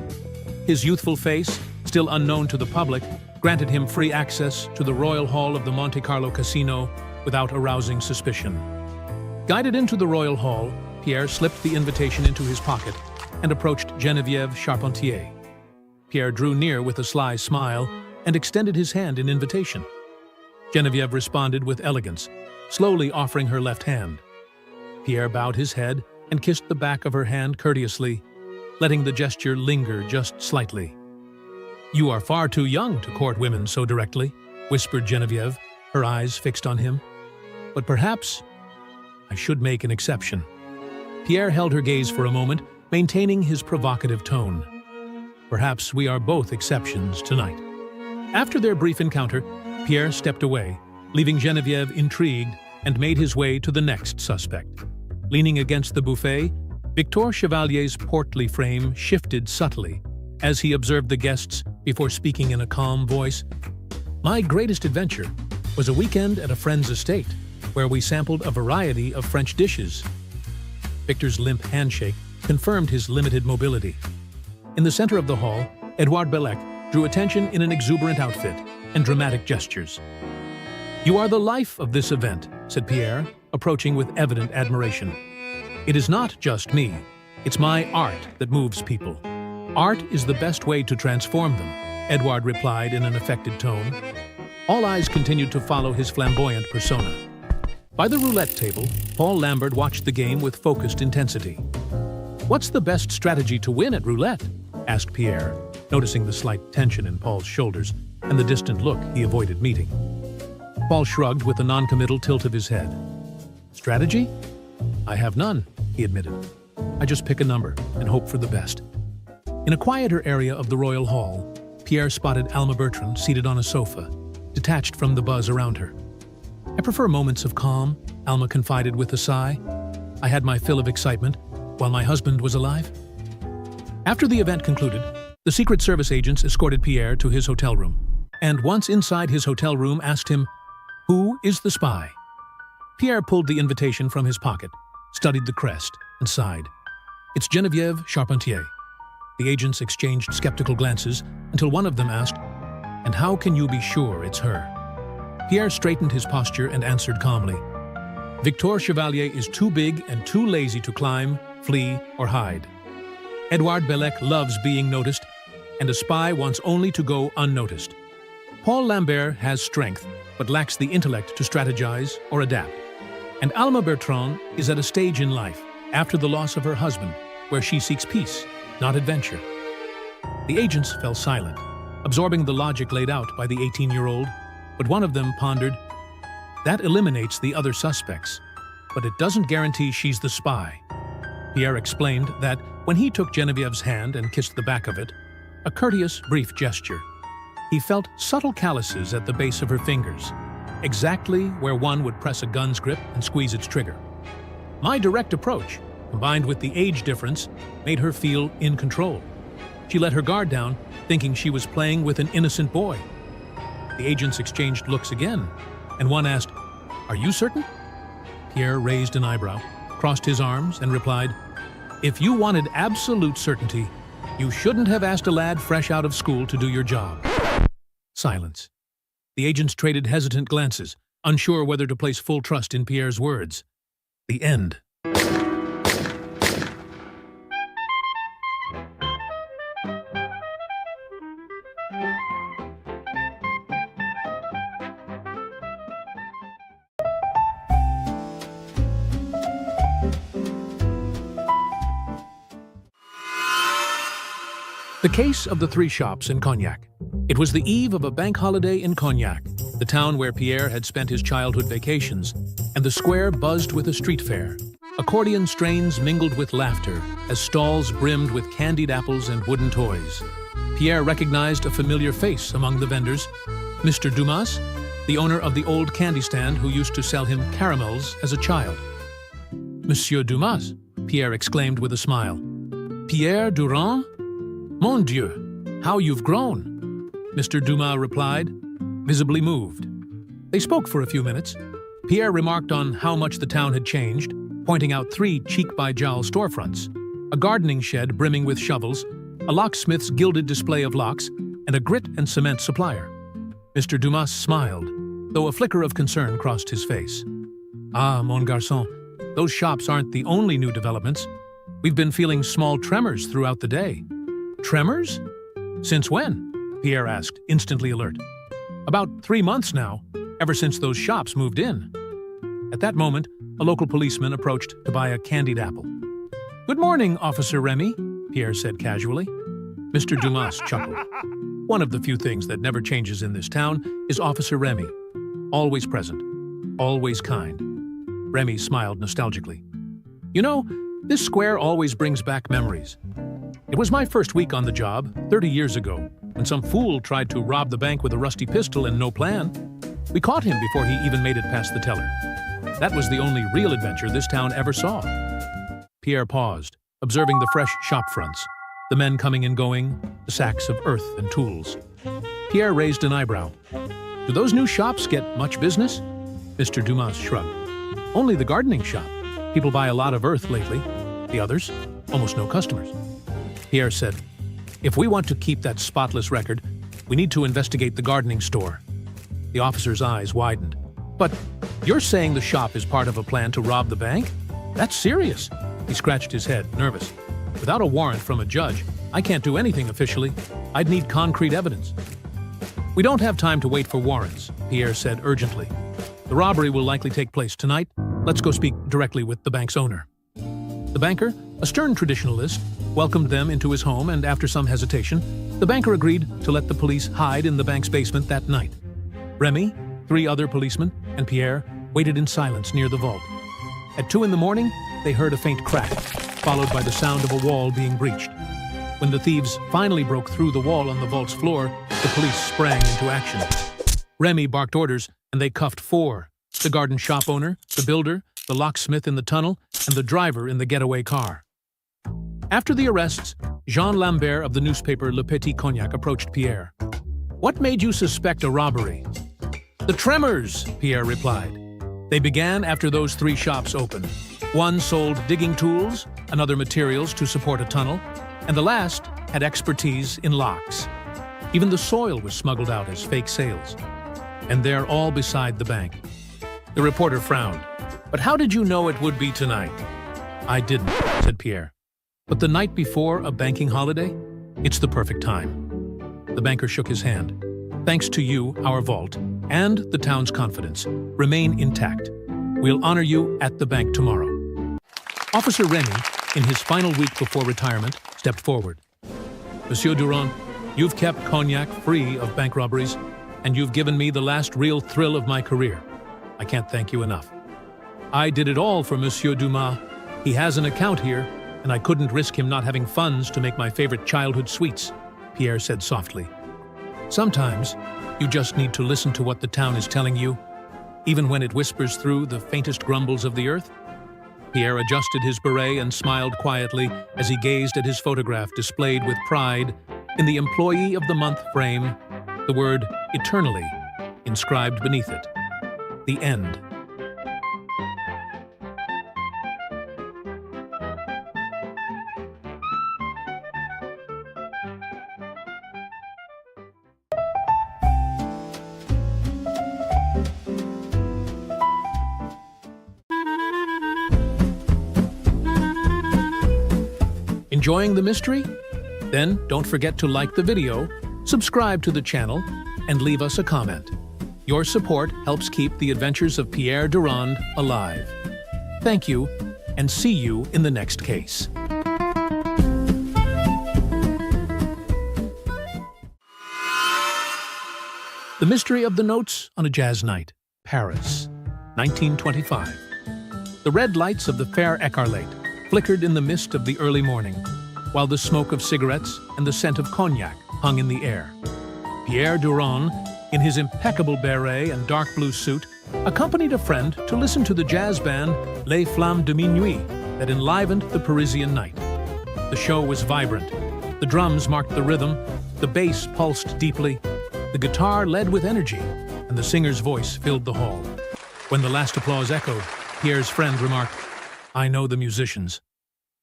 His youthful face, still unknown to the public, granted him free access to the Royal Hall of the Monte Carlo Casino without arousing suspicion. Guided into the royal hall, Pierre slipped the invitation into his pocket and approached Geneviève Charpentier. Pierre drew near with a sly smile and extended his hand in invitation. Geneviève responded with elegance, slowly offering her left hand. Pierre bowed his head and kissed the back of her hand courteously, letting the gesture linger just slightly. "You are far too young to court women so directly," whispered Geneviève, her eyes fixed on him. "But perhaps I should make an exception." Pierre held her gaze for a moment, maintaining his provocative tone. "Perhaps we are both exceptions tonight." After their brief encounter, Pierre stepped away, leaving Geneviève intrigued, and made his way to the next suspect. Leaning against the buffet, Victor Chevalier's portly frame shifted subtly as he observed the guests before speaking in a calm voice. "My greatest adventure was a weekend at a friend's estate, where we sampled a variety of French dishes." Victor's limp handshake confirmed his limited mobility. In the center of the hall, Edouard Bellec drew attention in an exuberant outfit and dramatic gestures. "You are the life of this event," said Pierre, approaching with evident admiration. "It is not just me. It's my art that moves people. Art is the best way to transform them," Edouard replied in an affected tone. All eyes continued to follow his flamboyant persona. By the roulette table, Paul Lambert watched the game with focused intensity. "What's the best strategy to win at roulette?" asked Pierre, noticing the slight tension in Paul's shoulders and the distant look he avoided meeting. Paul shrugged with a noncommittal tilt of his head. "Strategy? I have none," he admitted. "I just pick a number and hope for the best." In a quieter area of the royal hall, Pierre spotted Alma Bertrand seated on a sofa, detached from the buzz around her. "I prefer moments of calm," Alma confided with a sigh. "I had my fill of excitement while my husband was alive." After the event concluded, the Secret Service agents escorted Pierre to his hotel room, and once inside his hotel room asked him, "Who is the spy?" Pierre pulled the invitation from his pocket, studied the crest, and sighed. "It's Geneviève Charpentier." The agents exchanged skeptical glances until one of them asked, "And how can you be sure it's her?" Pierre straightened his posture and answered calmly, "Victor Chevalier is too big and too lazy to climb, flee, or hide. Edouard Bellec loves being noticed, and a spy wants only to go unnoticed. Paul Lambert has strength, but lacks the intellect to strategize or adapt. And Alma Bertrand is at a stage in life, after the loss of her husband, where she seeks peace, not adventure." The agents fell silent, absorbing the logic laid out by the 18-year-old, but one of them pondered, "That eliminates the other suspects, but it doesn't guarantee she's the spy." Pierre explained that when he took Genevieve's hand and kissed the back of it, a courteous, brief gesture, he felt subtle calluses at the base of her fingers, exactly where one would press a gun's grip and squeeze its trigger. My direct approach, combined with the age difference, made her feel in control. She let her guard down, thinking she was playing with an innocent boy. The agents exchanged looks again, and one asked, "Are you certain?" Pierre raised an eyebrow, crossed his arms, and replied, "If you wanted absolute certainty, you shouldn't have asked a lad fresh out of school to do your job." Silence. The agents traded hesitant glances, unsure whether to place full trust in Pierre's words. The end. The case of the three shops in Cognac. It was the eve of a bank holiday in Cognac, the town where Pierre had spent his childhood vacations, and the square buzzed with a street fair. Accordion strains mingled with laughter as stalls brimmed with candied apples and wooden toys. Pierre recognized a familiar face among the vendors, Mr. Dumas, the owner of the old candy stand who used to sell him caramels as a child. "Monsieur Dumas," Pierre exclaimed with a smile. "Pierre Durand? Mon Dieu, how you've grown!" Mr. Dumas replied, visibly moved. They spoke for a few minutes. Pierre remarked on how much the town had changed, pointing out 3 cheek-by-jowl storefronts, a gardening shed brimming with shovels, a locksmith's gilded display of locks, and a grit and cement supplier. Mr. Dumas smiled, though a flicker of concern crossed his face. "Ah, mon garçon, those shops aren't the only new developments. We've been feeling small tremors throughout the day. Tremors? Since when? Pierre asked, instantly alert. About 3 months now, ever since those shops moved in. At that moment, a local policeman approached to buy a candied apple. "Good morning, Officer Remy," Pierre said casually. Mr. Dumas chuckled. One of the few things that never changes in this town is Officer Remy. Always present, always kind. Remy smiled nostalgically. "You know, this square always brings back memories. It was my first week on the job, 30 years ago, when some fool tried to rob the bank with a rusty pistol and no plan. We caught him before he even made it past the teller. That was the only real adventure this town ever saw." Pierre paused, observing the fresh shop fronts, the men coming and going, the sacks of earth and tools. Pierre raised an eyebrow. "Do those new shops get much business?" Mr. Dumas shrugged. "Only the gardening shop. People buy a lot of earth lately. The others, almost no customers." Pierre said, "If we want to keep that spotless record, we need to investigate the gardening store." The officer's eyes widened. "But you're saying the shop is part of a plan to rob the bank? That's serious." He scratched his head, nervous. "Without a warrant from a judge, I can't do anything officially. I'd need concrete evidence." "We don't have time to wait for warrants," Pierre said urgently. "The robbery will likely take place tonight. Let's go speak directly with the bank's owner." The banker, a stern traditionalist, welcomed them into his home, and after some hesitation, the banker agreed to let the police hide in the bank's basement that night. Remy, 3 other policemen, and Pierre waited in silence near the vault. At 2 in the morning, they heard a faint crack, followed by the sound of a wall being breached. When the thieves finally broke through the wall on the vault's floor, the police sprang into action. Remy barked orders, and they cuffed 4: the garden shop owner, the builder, the locksmith in the tunnel, and the driver in the getaway car. After the arrests, Jean Lambert of the newspaper Le Petit Cognac approached Pierre. "What made you suspect a robbery?" "The tremors," Pierre replied. "They began after those 3 shops opened. One sold digging tools, another materials to support a tunnel, and the last had expertise in locks. Even the soil was smuggled out as fake sales. And they're all beside the bank." The reporter frowned. "But how did you know it would be tonight?" "I didn't," said Pierre. "But the night before a banking holiday? It's the perfect time." The banker shook his hand. "Thanks to you, our vault, and the town's confidence, remain intact. We'll honor you at the bank tomorrow." Officer Remy, in his final week before retirement, stepped forward. "Monsieur Durand, you've kept Cognac free of bank robberies, and you've given me the last real thrill of my career. I can't thank you enough. I did it all for Monsieur Dumas. He has an account here, and I couldn't risk him not having funds to make my favorite childhood sweets," Pierre said softly. "Sometimes, you just need to listen to what the town is telling you, even when it whispers through the faintest grumbles of the earth." Pierre adjusted his beret and smiled quietly as he gazed at his photograph displayed with pride in the Employee of the Month frame, the word "eternally" inscribed beneath it. The end. Enjoying the mystery? Then don't forget to like the video, subscribe to the channel, and leave us a comment. Your support helps keep the adventures of Pierre Durand alive. Thank you, and see you in the next case. The Mystery of the Notes on a Jazz Night, Paris, 1925. The red lights of the Fair Écarlate flickered in the mist of the early morning, while the smoke of cigarettes and the scent of cognac hung in the air. Pierre Durand, in his impeccable beret and dark blue suit, accompanied a friend to listen to the jazz band Les Flammes de Minuit that enlivened the Parisian night. The show was vibrant. The drums marked the rhythm, the bass pulsed deeply, the guitar led with energy, and the singer's voice filled the hall. When the last applause echoed, Pierre's friend remarked, "I know the musicians.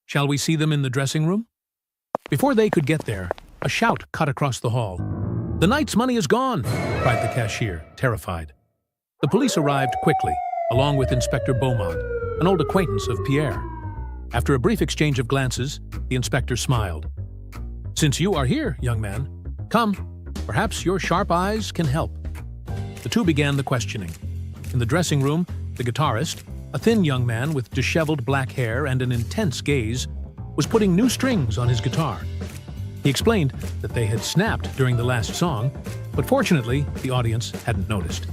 Shall we see them in the dressing room?" Before they could get there, a shout cut across the hall. "The night's money is gone!" cried the cashier, terrified. The police arrived quickly, along with Inspector Beaumont, an old acquaintance of Pierre. After a brief exchange of glances, the inspector smiled. "Since you are here, young man, come, perhaps your sharp eyes can help." The two began the questioning. In the dressing room, the guitarist, a thin young man with disheveled black hair and an intense gaze, was putting new strings on his guitar. He explained that they had snapped during the last song, but fortunately, the audience hadn't noticed.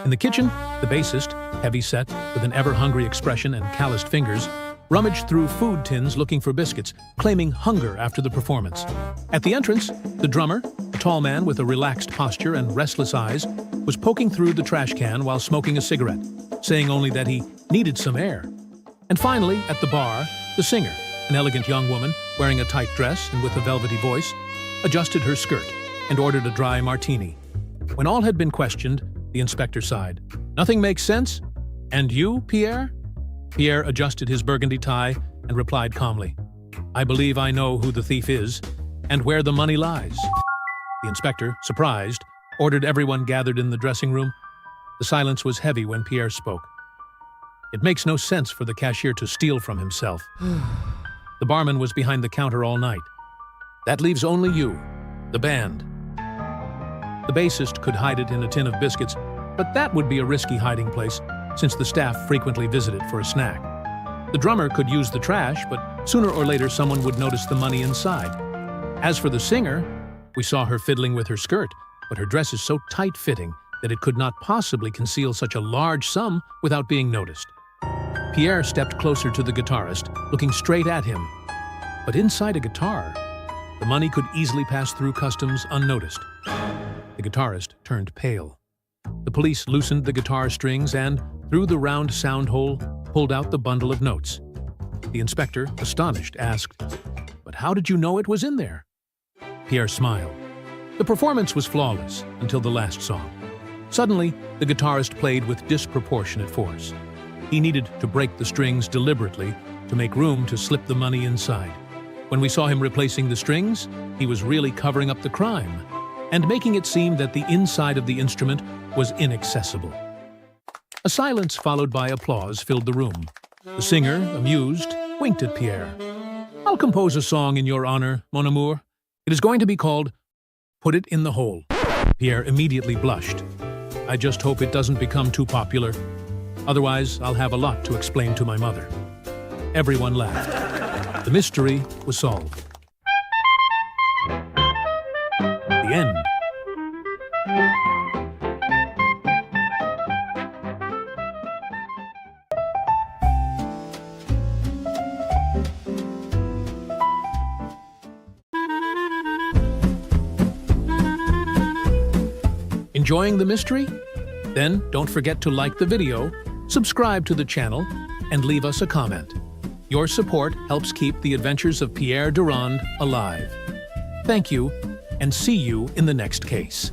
In the kitchen, the bassist, heavy-set, with an ever-hungry expression and calloused fingers, rummaged through food tins looking for biscuits, claiming hunger after the performance. At the entrance, the drummer, a tall man with a relaxed posture and restless eyes, was poking through the trash can while smoking a cigarette, saying only that he needed some air. And finally, at the bar, the singer, an elegant young woman wearing a tight dress and with a velvety voice, adjusted her skirt and ordered a dry martini. When all had been questioned, the inspector sighed. "Nothing makes sense? And you, Pierre?" Pierre adjusted his burgundy tie and replied calmly, "I believe I know who the thief is and where the money lies." The inspector, surprised, ordered everyone gathered in the dressing room. The silence was heavy when Pierre spoke. "It makes no sense for the cashier to steal from himself. The barman was behind the counter all night. That leaves only you, the band. The bassist could hide it in a tin of biscuits, but that would be a risky hiding place, since the staff frequently visited for a snack. The drummer could use the trash, but sooner or later someone would notice the money inside. As for the singer, we saw her fiddling with her skirt, but her dress is so tight-fitting that it could not possibly conceal such a large sum without being noticed." Pierre stepped closer to the guitarist, looking straight at him. But inside a guitar, the money could easily pass through customs unnoticed. The guitarist turned pale. The police loosened the guitar strings and, through the round sound hole, pulled out the bundle of notes. The inspector, astonished, asked, "But how did you know it was in there?" Pierre smiled. The performance was flawless until the last song. Suddenly, the guitarist played with disproportionate force. He needed to break the strings deliberately to make room to slip the money inside. When we saw him replacing the strings, he was really covering up the crime and making it seem that the inside of the instrument was inaccessible. A silence followed by applause filled the room. The singer, amused, winked at Pierre. "I'll compose a song in your honor, mon amour. It is going to be called Put It in the Hole." Pierre immediately blushed. "I just hope it doesn't become too popular. Otherwise, I'll have a lot to explain to my mother." Everyone laughed. The mystery was solved. The end. Enjoying the mystery? Then don't forget to like the video, subscribe to the channel, and leave us a comment. Your support helps keep the adventures of Pierre Durand alive. Thank you, and see you in the next case.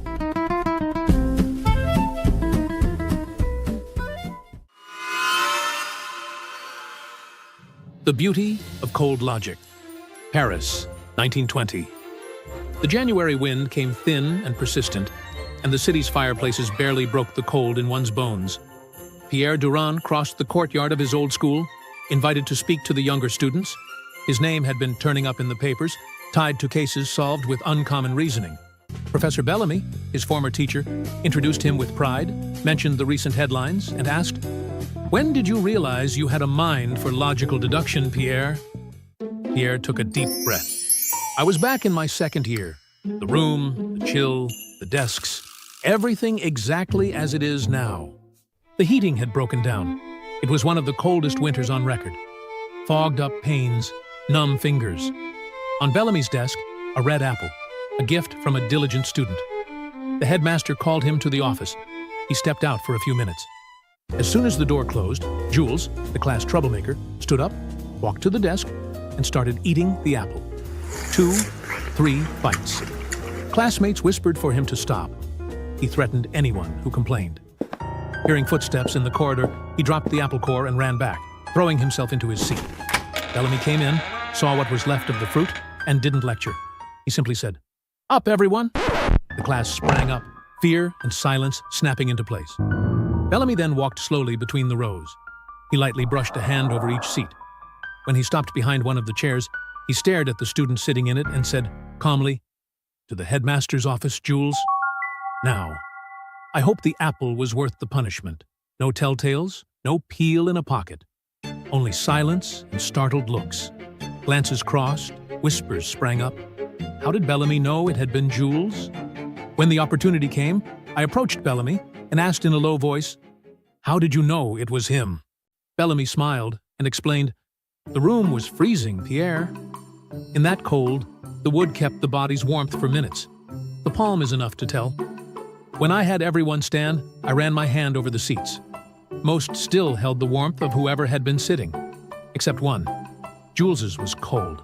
The Beauty of Cold Logic. Paris, 1920. The January wind came thin and persistent, and the city's fireplaces barely broke the cold in one's bones. Pierre Durand crossed the courtyard of his old school, invited to speak to the younger students. His name had been turning up in the papers, tied to cases solved with uncommon reasoning. Professor Bellamy, his former teacher, introduced him with pride, mentioned the recent headlines, and asked, "When did you realize you had a mind for logical deduction, Pierre?" Pierre took a deep breath. "I was back in my second year. The room, the chill, the desks, everything exactly as it is now. The heating had broken down. It was one of the coldest winters on record. Fogged up panes, numb fingers. On Bellamy's desk, a red apple, a gift from a diligent student. The headmaster called him to the office. He stepped out for a few minutes. As soon as the door closed, Jules, the class troublemaker, stood up, walked to the desk, and started eating the apple. 2, 3 bites. Classmates whispered for him to stop. He threatened anyone who complained. Hearing footsteps in the corridor, he dropped the apple core and ran back, throwing himself into his seat. Bellamy came in, saw what was left of the fruit, and didn't lecture. He simply said, "Up, everyone!" The class sprang up, fear and silence snapping into place. Bellamy then walked slowly between the rows. He lightly brushed a hand over each seat. When he stopped behind one of the chairs, he stared at the student sitting in it and said calmly, "To the headmaster's office, Jules. Now, I hope the apple was worth the punishment. No telltales, no peel in a pocket. Only silence and startled looks. Glances crossed, whispers sprang up. How did Bellamy know it had been Jules? When the opportunity came, I approached Bellamy and asked in a low voice, 'How did you know it was him?' Bellamy smiled and explained, 'The room was freezing, Pierre. In that cold, the wood kept the body's warmth for minutes. The palm is enough to tell. When I had everyone stand, I ran my hand over the seats. Most still held the warmth of whoever had been sitting, except one. Jules's was cold,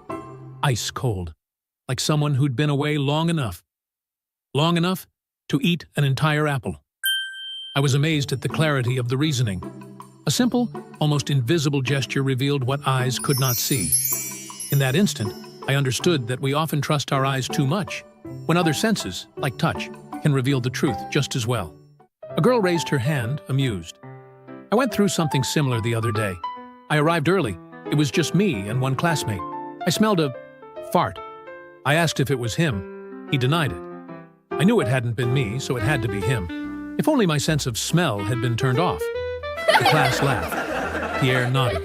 ice cold, like someone who'd been away long enough to eat an entire apple.' I was amazed at the clarity of the reasoning. A simple, almost invisible gesture revealed what eyes could not see. In that instant, I understood that we often trust our eyes too much, when other senses, like touch, can reveal the truth just as well. A girl raised her hand, amused. I went through something similar the other day. I arrived early. It was just me and one classmate. I smelled a fart. I asked if it was him. He denied it. I knew it hadn't been me, so it had to be him. If only my sense of smell had been turned off. The class laughed. Pierre nodded.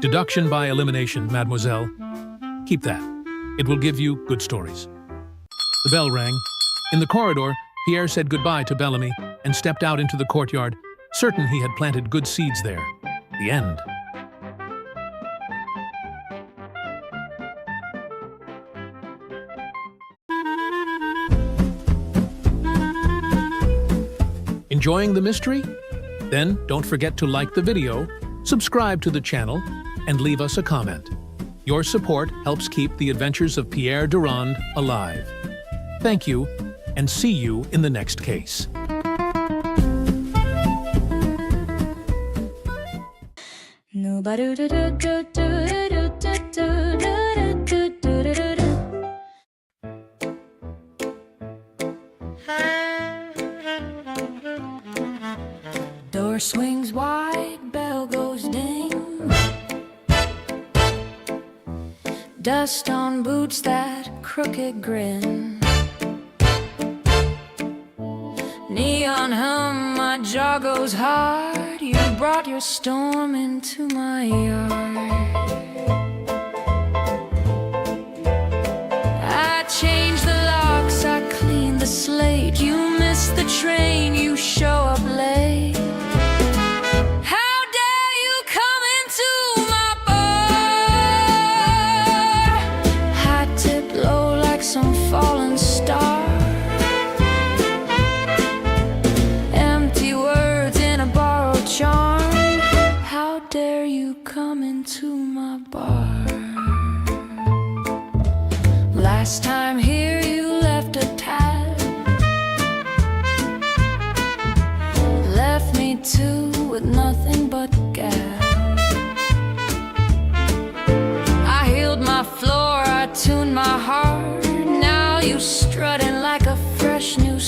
Deduction by elimination, mademoiselle. Keep that. It will give you good stories. The bell rang. In the corridor, Pierre said goodbye to Bellamy and stepped out into the courtyard, certain he had planted good seeds there. The end. Enjoying the mystery? Then don't forget to like the video, subscribe to the channel, and leave us a comment. Your support helps keep the adventures of Pierre Durand alive. Thank you, and see you in the next case. Door swings wide, bell goes ding. Dust on boots, that crooked grin. Neon hum, my jaw goes hard. You brought your storm into my yard. I changed the locks, I cleaned the slate. You missed the train, you show up late. Some fallen star. Empty words in a borrowed charm. How dare you come into my bar? Last time here you left a tab. Left me too with nothing but gas. I healed my floor, I tuned my heart. You strutting like a fresh new